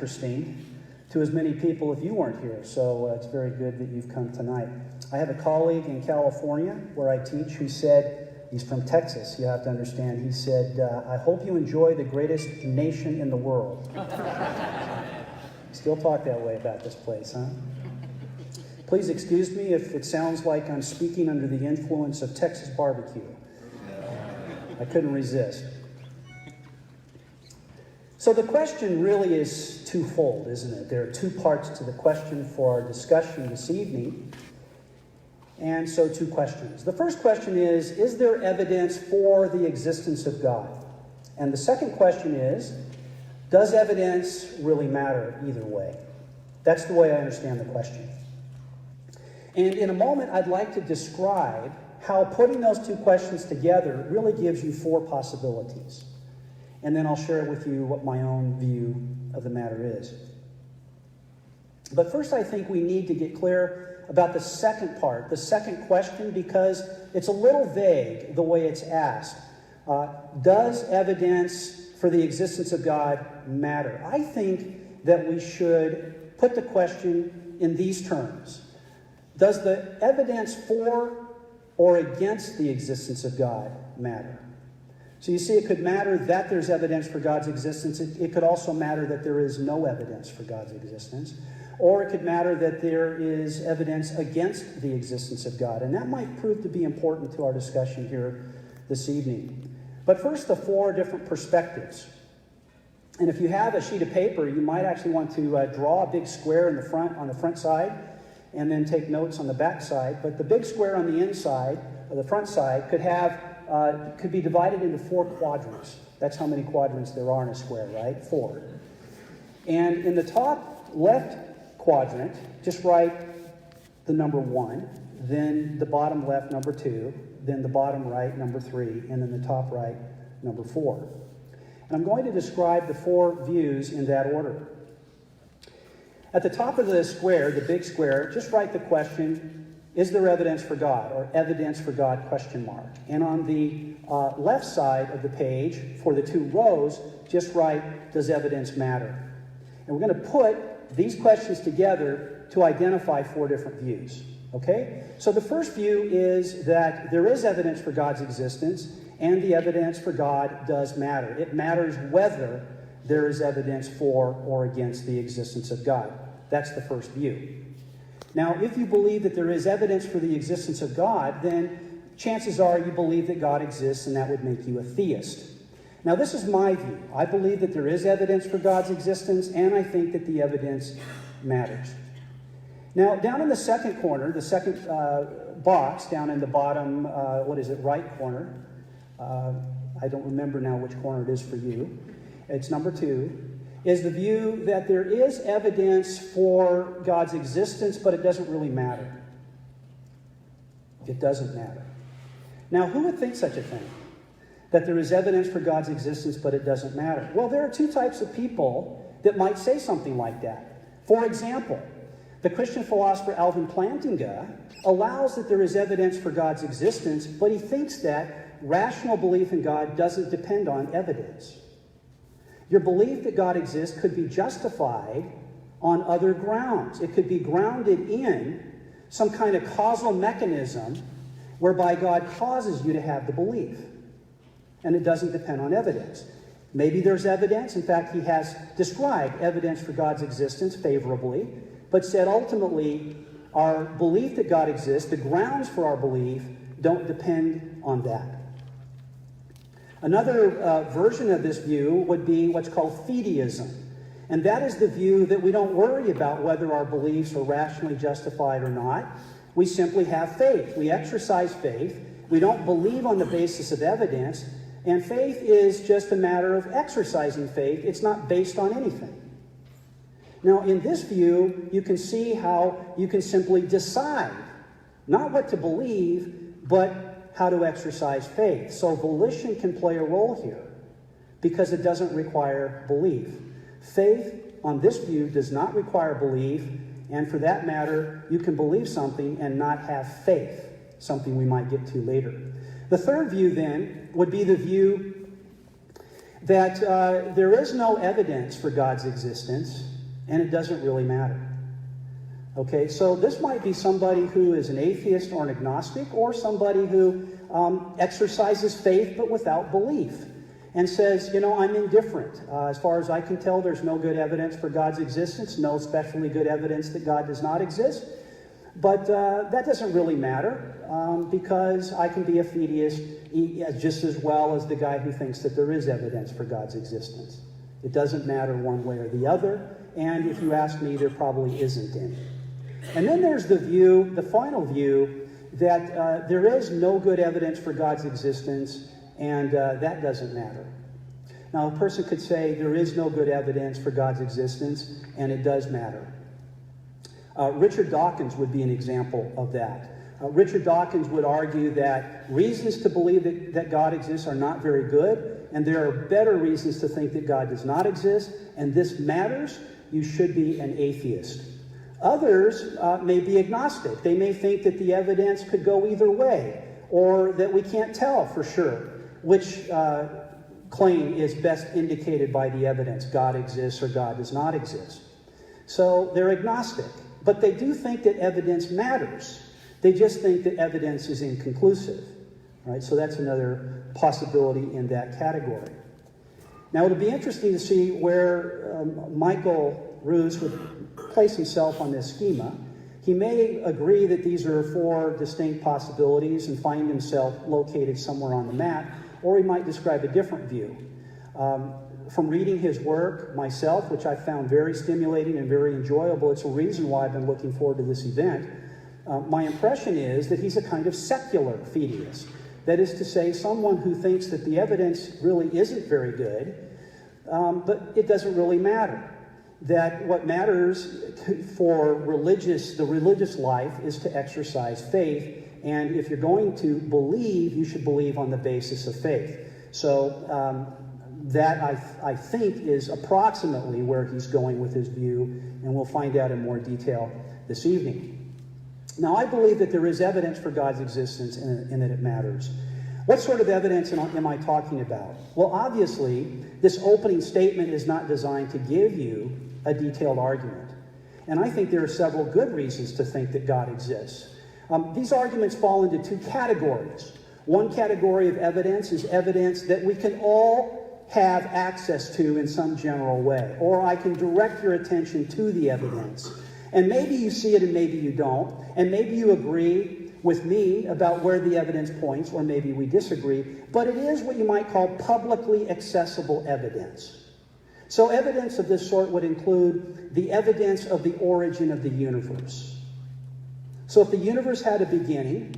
interesting to as many people if you weren't here. So it's very good that you've come tonight. I have a colleague in California where I teach who said, he's from Texas, you have to understand, he said, I hope you enjoy the greatest nation in the world. Still talk that way about this place, huh? Please excuse me if it sounds like I'm speaking under the influence of Texas barbecue. I couldn't resist. So the question really is twofold, isn't it? There are two parts to the question for our discussion this evening. And so two questions. The first question is there evidence for the existence of God? And the second question is, does evidence really matter either way? That's the way I understand the question. And in a moment, I'd like to describe how putting those two questions together really gives you four possibilities. And then I'll share with you what my own view of the matter is. But first, I think we need to get clear about the second part, the second question, because it's a little vague the way it's asked. Does evidence for the existence of God matter? I think that we should put the question in these terms. Does the evidence for or against the existence of God matter? So you see, it could matter that there's evidence for God's existence. It could also matter that there is no evidence for God's existence. Or it could matter that there is evidence against the existence of God. And that might prove to be important to our discussion here this evening. But first, the four different perspectives. And if you have a sheet of paper, you might actually want to draw a big square in the front, on the front side, and then take notes on the back side. But the big square on the inside, or the front side, could be divided into four quadrants. That's how many quadrants there are in a square, right? 4. And in the top left quadrant, just write the number 1, then the bottom left number 2, then the bottom right number 3, and then the top right number 4. And I'm going to describe the four views in that order. At the top of the square, the big square, just write the question, is there evidence for God? Or evidence for God, question mark. And on the left side of the page, for the 2 rows, just write, does evidence matter? And we're going to put these questions together to identify 4 different views. Okay? So the first view is that there is evidence for God's existence, and the evidence for God does matter. It matters whether there is evidence for or against the existence of God. That's the first view. Now, if you believe that there is evidence for the existence of God, then chances are you believe that God exists, and that would make you a theist. Now, this is my view. I believe that there is evidence for God's existence, and I think that the evidence matters. Now, down in the second corner, the second box, down in the bottom, right corner. I don't remember now which corner it is for you. It's number 2. Is the view that there is evidence for God's existence, but it doesn't really matter. It doesn't matter. Now, who would think such a thing? That there is evidence for God's existence, but it doesn't matter. Well, there are 2 types of people that might say something like that. For example, the Christian philosopher Alvin Plantinga allows that there is evidence for God's existence, but he thinks that rational belief in God doesn't depend on evidence. Your belief that God exists could be justified on other grounds. It could be grounded in some kind of causal mechanism whereby God causes you to have the belief. And it doesn't depend on evidence. Maybe there's evidence. In fact, he has described evidence for God's existence favorably, but said ultimately our belief that God exists, the grounds for our belief, don't depend on that. Another version of this view would be what's called fideism. And that is the view that we don't worry about whether our beliefs are rationally justified or not. We simply have faith. We exercise faith. We don't believe on the basis of evidence. And faith is just a matter of exercising faith. It's not based on anything. Now, in this view, you can see how you can simply decide not what to believe, but how to exercise faith. So volition can play a role here because it doesn't require belief. Faith, on this view, does not require belief, and for that matter, you can believe something and not have faith, something we might get to later. The third view, then, would be the view that there is no evidence for God's existence, and it doesn't really matter. Okay, so this might be somebody who is an atheist or an agnostic, or somebody who exercises faith but without belief, and says, I'm indifferent. As far as I can tell, there's no good evidence for God's existence, no especially good evidence that God does not exist. But that doesn't really matter, because I can be a fideist just as well as the guy who thinks that there is evidence for God's existence. It doesn't matter one way or the other, and if you ask me, there probably isn't any. And then there's the final view, that there is no good evidence for God's existence, and that doesn't matter. Now, a person could say there is no good evidence for God's existence, and it does matter. Richard Dawkins would be an example of that. Richard Dawkins would argue that reasons to believe that God exists are not very good, and there are better reasons to think that God does not exist, and this matters. You should be an atheist. Others may be agnostic. They may think that the evidence could go either way, or that we can't tell for sure which claim is best indicated by the evidence. God exists or God does not exist. So they're agnostic. But they do think that evidence matters. They just think that evidence is inconclusive. Right? So that's another possibility in that category. Now, it'll be interesting to see where Michael Ruse would place himself on this schema. He may agree that these are 4 distinct possibilities and find himself located somewhere on the map, or he might describe a different view. From reading his work myself, which I found very stimulating and very enjoyable, it's a reason why I've been looking forward to this event, my impression is that he's a kind of secular fideist. That is to say, someone who thinks that the evidence really isn't very good, but it doesn't really matter. That what matters for the religious life is to exercise faith, and if you're going to believe, you should believe on the basis of faith. So that, I think, is approximately where he's going with his view, and we'll find out in more detail this evening. Now, I believe that there is evidence for God's existence and that it matters. What sort of evidence am I talking about? Well, obviously, this opening statement is not designed to give you a detailed argument. And I think there are several good reasons to think that God exists. These arguments fall into 2 categories. One category of evidence is evidence that we can all have access to in some general way, or I can direct your attention to the evidence. And maybe you see it and maybe you don't, and maybe you agree with me about where the evidence points, or maybe we disagree, but it is what you might call publicly accessible evidence. So evidence of this sort would include the evidence of the origin of the universe. So if the universe had a beginning,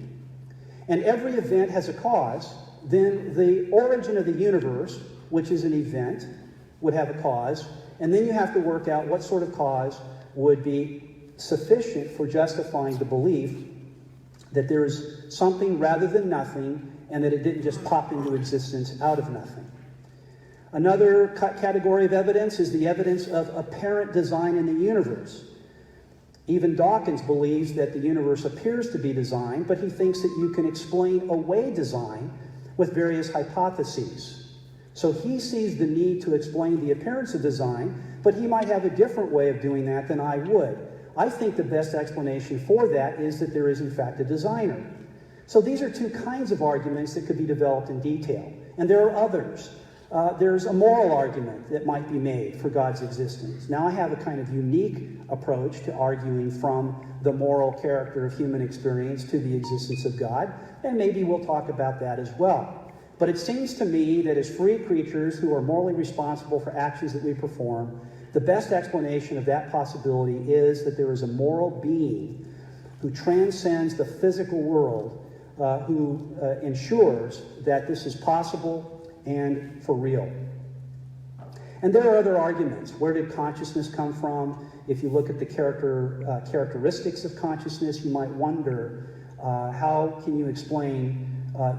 and every event has a cause, then the origin of the universe, which is an event, would have a cause, and then you have to work out what sort of cause would be sufficient for justifying the belief that there is something rather than nothing, and that it didn't just pop into existence out of nothing. Another category of evidence is the evidence of apparent design in the universe. Even Dawkins believes that the universe appears to be designed, but he thinks that you can explain away design with various hypotheses. So he sees the need to explain the appearance of design, but he might have a different way of doing that than I would. I think the best explanation for that is that there is, in fact, a designer. So these are 2 kinds of arguments that could be developed in detail. And there are others. There's a moral argument that might be made for God's existence. Now I have a kind of unique approach to arguing from the moral character of human experience to the existence of God, and maybe we'll talk about that as well. But it seems to me that as free creatures who are morally responsible for actions that we perform, the best explanation of that possibility is that there is a moral being who transcends the physical world, who ensures that this is possible and for real. And there are other arguments. Where did consciousness come from? If you look at the characteristics of consciousness, you might wonder, how can you explain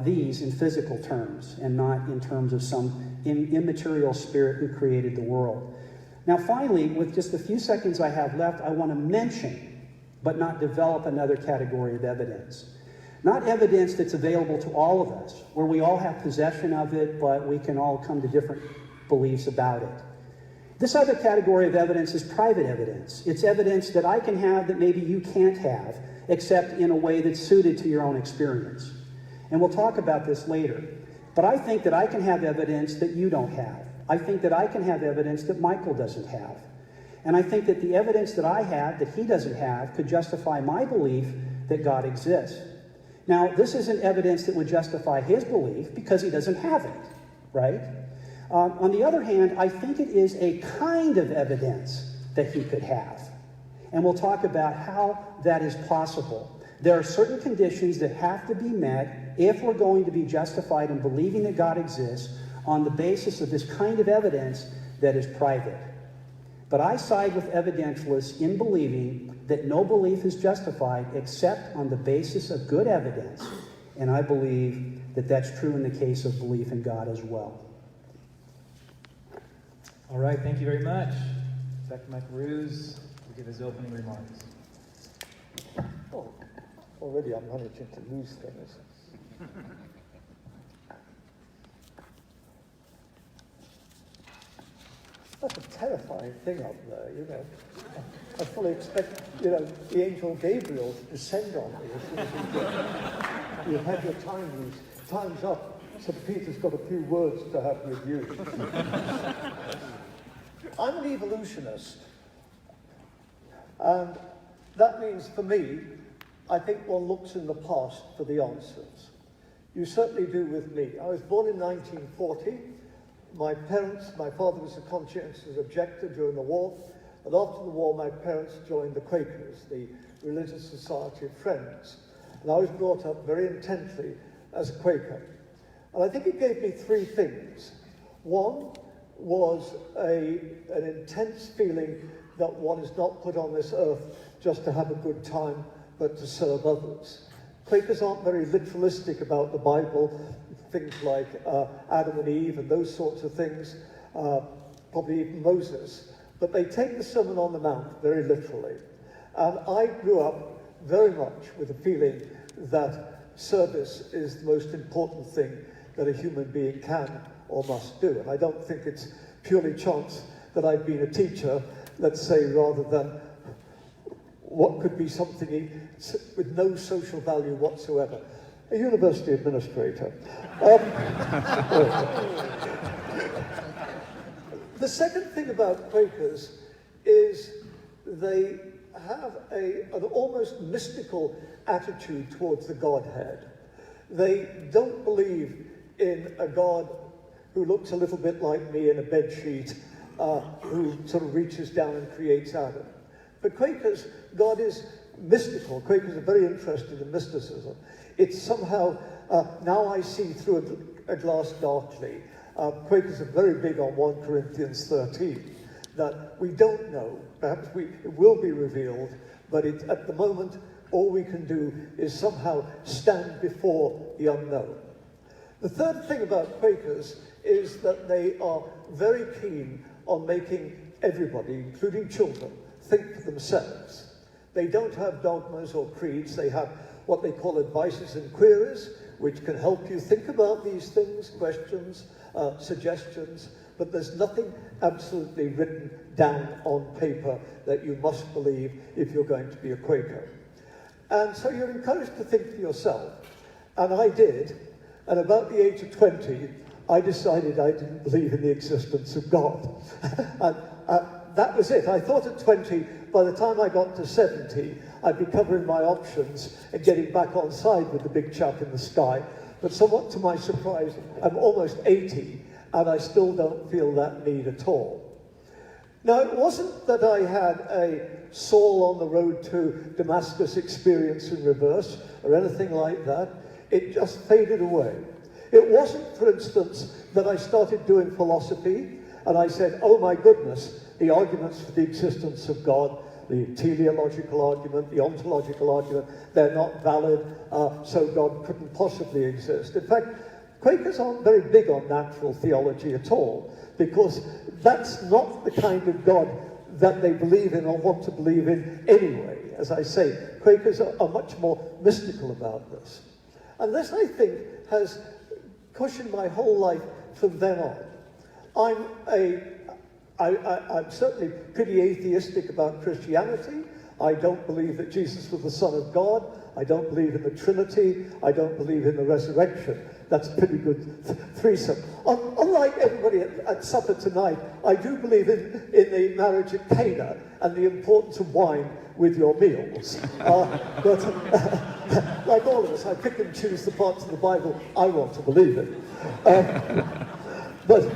these in physical terms and not in terms of some immaterial spirit who created the world? Now, finally, with just the few seconds I have left, I want to mention, but not develop, another category of evidence. Not evidence that's available to all of us, where we all have possession of it, but we can all come to different beliefs about it. This other category of evidence is private evidence. It's evidence that I can have that maybe you can't have, except in a way that's suited to your own experience. And we'll talk about this later. But I think that I can have evidence that you don't have. I think that I can have evidence that Michael doesn't have. And I think that the evidence that I have that he doesn't have could justify my belief that God exists. Now, this isn't evidence that would justify his belief because he doesn't have it, right? On the other hand, I think it is a kind of evidence that he could have. And we'll talk about how that is possible. There are certain conditions that have to be met if we're going to be justified in believing that God exists on the basis of this kind of evidence that is private. But I side with evidentialists in believing that no belief is justified except on the basis of good evidence. And I believe that that's true in the case of belief in God as well. All right, thank you very much. Dr. Michael Ruse will give his opening remarks. Oh, already I'm managing to lose things. That's a terrifying thing up there, you know. I fully expect, you know, the angel Gabriel to descend on me as soon as you've had your time's up. St. Peter's got a few words to have with you. I'm an evolutionist. And that means, for me, I think one looks in the past for the answers. You certainly do with me. I was born in 1940. My father was a conscientious objector during the war, and after the war my parents joined the Quakers, the Religious Society of Friends. And I was brought up very intently as a Quaker. And I think it gave me three things. One was an intense feeling that one is not put on this earth just to have a good time, but to serve others. Quakers aren't very literalistic about the Bible, things like Adam and Eve and those sorts of things, probably even Moses. But they take the Sermon on the Mount very literally. And I grew up very much with a feeling that service is the most important thing that a human being can or must do. And I don't think it's purely chance that I've been a teacher, let's say, rather than what could be something with no social value whatsoever. A university administrator. The second thing about Quakers is they have an almost mystical attitude towards the Godhead. They don't believe in a God who looks a little bit like me in a bedsheet, who sort of reaches down and creates Adam. For Quakers, God is mystical. Quakers are very interested in mysticism. It's somehow, now I see through a glass darkly. Quakers are very big on 1 Corinthians 13, that we don't know. Perhaps it will be revealed, but at the moment, all we can do is somehow stand before the unknown. The third thing about Quakers is that they are very keen on making everybody, including children, think for themselves. They don't have dogmas or creeds. They have what they call advices and queries, which can help you think about these things, questions, suggestions, but there's nothing absolutely written down on paper that you must believe if you're going to be a Quaker. And so you're encouraged to think for yourself. And I did. And about the age of 20, I decided I didn't believe in the existence of God. And that was it. I thought at 20, by the time I got to 70, I'd be covering my options and getting back on side with the big chap in the sky. But somewhat to my surprise, I'm almost 80, and I still don't feel that need at all. Now, it wasn't that I had a Saul on the road to Damascus experience in reverse, or anything like that. It just faded away. It wasn't, for instance, that I started doing philosophy, and I said, oh my goodness, the arguments for the existence of God, the teleological argument, the ontological argument, they're not valid, so God couldn't possibly exist. In fact, Quakers aren't very big on natural theology at all, because that's not the kind of God that they believe in or want to believe in anyway. As I say, Quakers are much more mystical about this. And this, I think, has cushioned my whole life from then on. I'm I'm certainly pretty atheistic about Christianity. I don't believe that Jesus was the Son of God. I don't believe in the Trinity. I don't believe in the resurrection. That's a pretty good threesome. Unlike everybody at supper tonight, I do believe in the marriage at Cana and the importance of wine with your meals. But like all of us, I pick and choose the parts of the Bible I want to believe in. But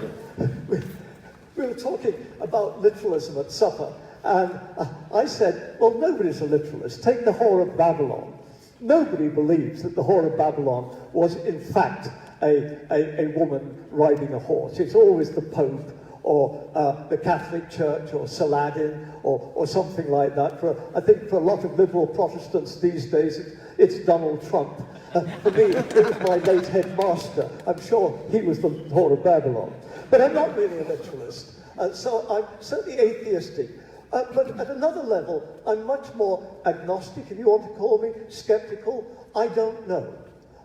we were talking about literalism at supper, and I said, well, nobody's a literalist. Take the whore of Babylon. Nobody believes that the whore of Babylon was, in fact, a woman riding a horse. It's always the Pope or the Catholic Church or Saladin or something like that. I think for a lot of liberal Protestants these days, it's Donald Trump. For me, it was my late headmaster. I'm sure he was the whore of Babylon. But I'm not really a literalist. So I'm certainly atheistic. But at another level, I'm much more agnostic, if you want to call me, skeptical. I don't know.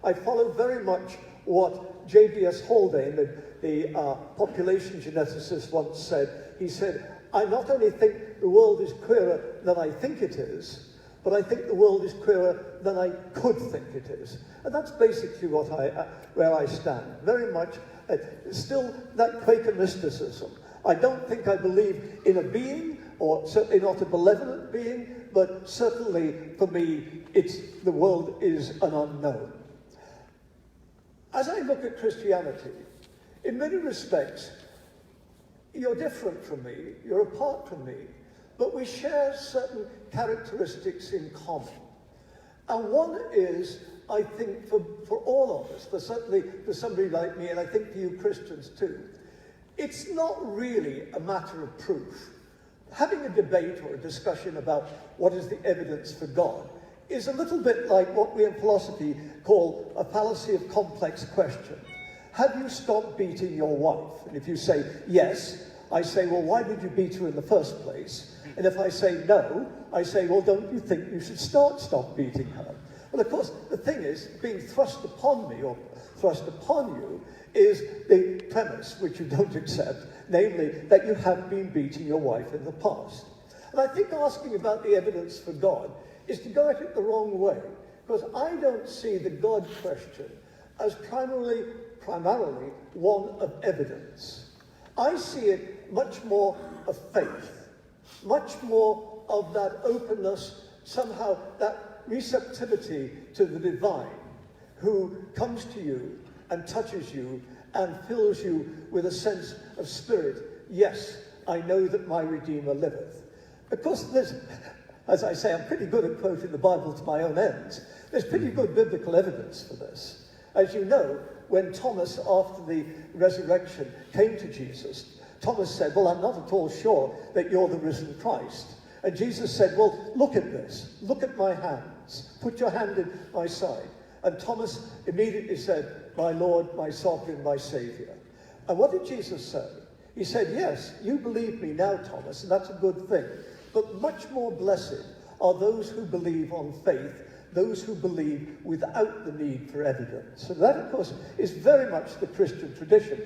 I follow very much what J.B.S. Haldane, the population geneticist, once said. He said, I not only think the world is queerer than I think it is, but I think the world is queerer than I could think it is. And that's basically where I stand. Very much, still that Quaker mysticism. I don't think I believe in a being, or certainly not a benevolent being, but certainly for me, the world is an unknown. As I look at Christianity, in many respects, you're different from me, you're apart from me, but we share certain characteristics in common. And one is, I think, for all of us, certainly for somebody like me, and I think for you Christians too, it's not really a matter of proof. Having a debate or a discussion about what is the evidence for God is a little bit like what we in philosophy call a fallacy of complex question. Have you stopped beating your wife? And if you say yes, I say, well, why did you beat her in the first place? And if I say no, I say, well, don't you think you should stop beating her? Well, of course, the thing is, being thrust upon me or thrust upon you is the premise, which you don't accept, namely that you have been beating your wife in the past. And I think asking about the evidence for God is to go at it the wrong way, because I don't see the God question as primarily one of evidence. I see it much more of faith, much more of that openness, somehow that receptivity to the divine, who comes to you and touches you and fills you with a sense of spirit. Yes, I know that my Redeemer liveth. Of course, there's, as I say, I'm pretty good at quoting the Bible to my own ends. There's pretty good biblical evidence for this. As you know, when Thomas, after the resurrection, came to Jesus, Thomas said, well, I'm not at all sure that you're the risen Christ. And Jesus said, well, look at this. Look at my hands. Put your hand in my side. And Thomas immediately said, my Lord, my sovereign, my Savior. And what did Jesus say? He said, yes, you believe me now, Thomas, and that's a good thing. But much more blessed are those who believe on faith, those who believe without the need for evidence. And that, of course, is very much the Christian tradition.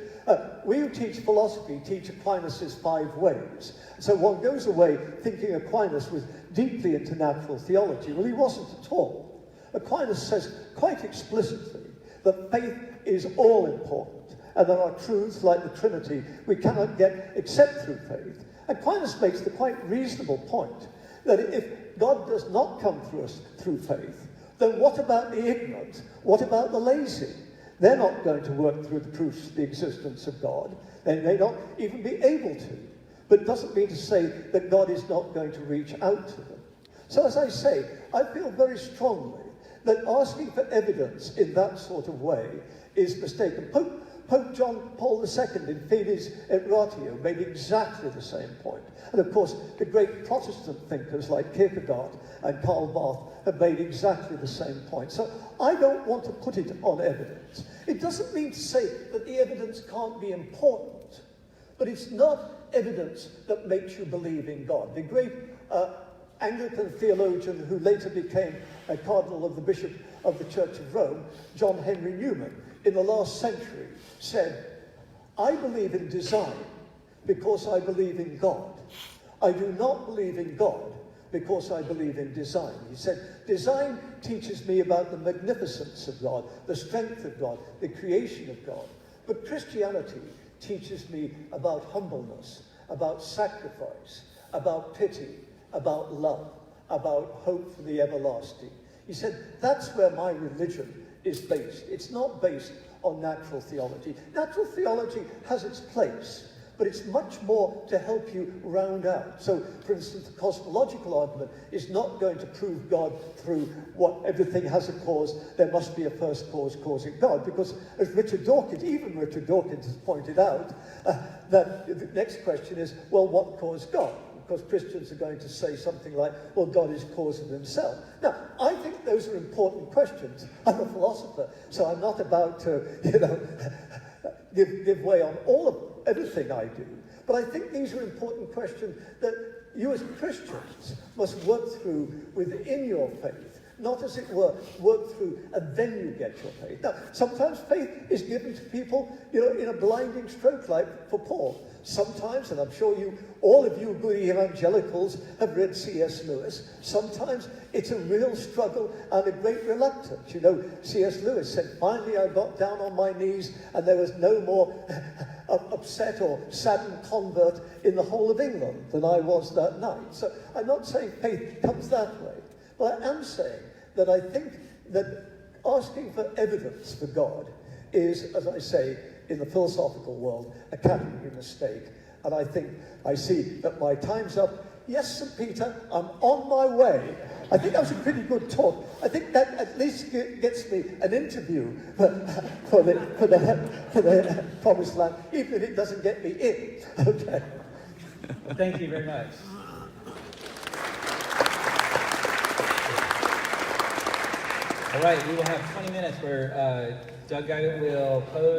We who teach philosophy teach Aquinas' 5 ways. So one goes away thinking Aquinas was deeply into natural theology. Well, he wasn't at all. Aquinas says quite explicitly that faith is all important, and there are truths like the Trinity we cannot get except through faith. Aquinas makes the quite reasonable point that if God does not come through us through faith, then what about the ignorant? What about the lazy? They're not going to work through the proofs of the existence of God. They may not even be able to. But it doesn't mean to say that God is not going to reach out to them. So as I say, I feel very strongly that asking for evidence in that sort of way is mistaken. Pope John Paul II in Fides et Ratio made exactly the same point. And of course, the great Protestant thinkers like Kierkegaard and Karl Barth have made exactly the same point. So I don't want to put it on evidence. It doesn't mean to say that the evidence can't be important, but it's not evidence that makes you believe in God. The great Anglican theologian who later became a cardinal of the Bishop of the Church of Rome, John Henry Newman, in the last century, said, I believe in design, because I believe in God. I do not believe in God because I believe in design. He said, design teaches me about the magnificence of God, the strength of God, the creation of God. But Christianity teaches me about humbleness, about sacrifice, about pity, about love, about hope for the everlasting. He said, that's where my religion is based. It's not based on natural theology. Natural theology has its place, but it's much more to help you round out. So, for instance, the cosmological argument is not going to prove God through what everything has a cause, there must be a first cause causing God, because as even Richard Dawkins has pointed out, that the next question is, well, what caused God? Because Christians are going to say something like, well, God is cause of himself. Now, I think those are important questions. I'm a philosopher, so I'm not about to, give way on everything I do. But I think these are important questions that you as Christians must work through within your faith, not as it were, work through and then you get your faith. Now, sometimes faith is given to people, in a blinding stroke like for Paul. Sometimes, and I'm sure all of you good evangelicals have read C.S. Lewis, sometimes it's a real struggle and a great reluctance. C.S. Lewis said, finally I got down on my knees and there was no more upset or saddened convert in the whole of England than I was that night. So I'm not saying faith comes that way, but I am saying that I think that asking for evidence for God is, as I say, in the philosophical world, a category mistake. And I think I see that my time's up. Yes, St. Peter, I'm on my way. I think that was a pretty good talk. I think that at least gets me an interview for the Promised Land, even if it doesn't get me in. Okay. Well, thank you very much. All right, we will have 20 minutes where Doug Geivett will pose